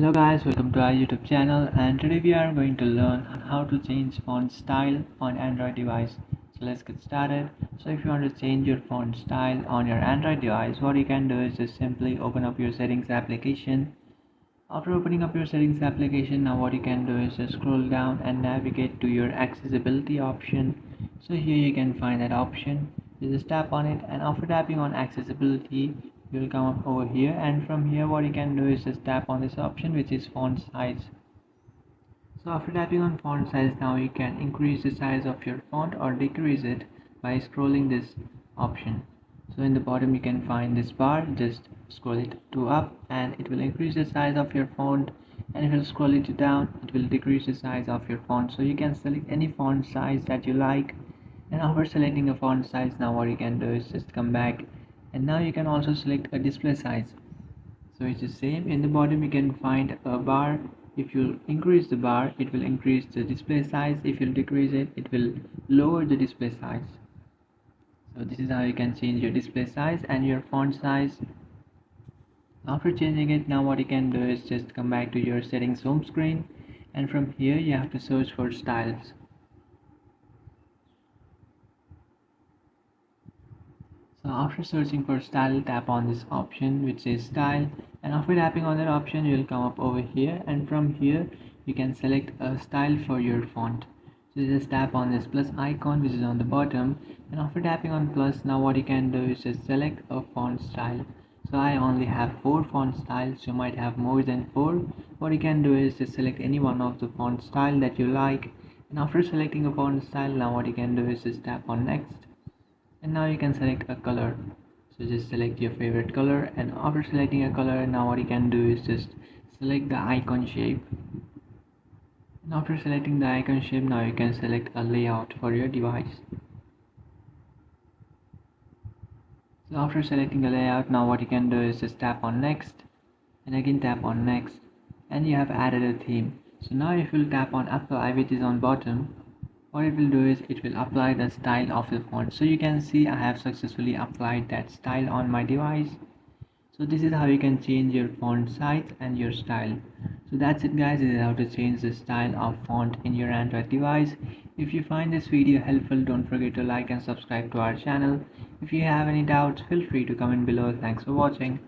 Hello guys, welcome to our YouTube channel, and today we are going to learn how to change font style on Android device. So let's get started. So if you want to change your font style on your Android device, what you can do is just simply open up your settings application. After opening up your settings application, now what you can do is just scroll down and navigate to your accessibility option. So here you can find that option. You just tap on it, and after tapping on accessibility, you will come up over here, and from here what you can do is just tap on this option, which is font size. So after tapping on font size, now you can increase the size of your font or decrease it by scrolling this option. So in the bottom you can find this bar, just scroll it to up and it will increase the size of your font, and if you scroll it down it will decrease the size of your font. So you can select any font size that you like, and after selecting a font size, now what you can do is just come back, and now you can also select a display size. So it's the same. In the bottom you can find a bar. If you increase the bar, it will increase the display size. If you decrease it, it will lower the display size. So this is how you can change your display size and your font size. After changing it, now what you can do is just come back to your settings home screen, and from here you have to search for styles. So after searching for style, tap on this option which says style, and after tapping on that option you will come up over here, and from here you can select a style for your font. So just tap on this plus icon which is on the bottom, and after tapping on plus, now what you can do is just select a font style. So I only have 4 font styles. You might have more than 4. What you can do is just select any one of the font style that you like, and after selecting a font style, now what you can do is just tap on next, and now you can select a color. So just select your favorite color, and after selecting a color, now what you can do is just select the icon shape, and after selecting the icon shape, now you can select a layout for your device. So after selecting a layout, now what you can do is just tap on next, and again tap on next, and you have added a theme. So now if you tap on apply, which is on bottom, what it will do is it will apply the style of the font. So you can see I have successfully applied that style on my device. So this is how you can change your font size and your style. So that's it guys, this is how to change the style of font in your Android device. If you find this video helpful, don't forget to like and subscribe to our channel. If you have any doubts, feel free to comment below. Thanks for watching.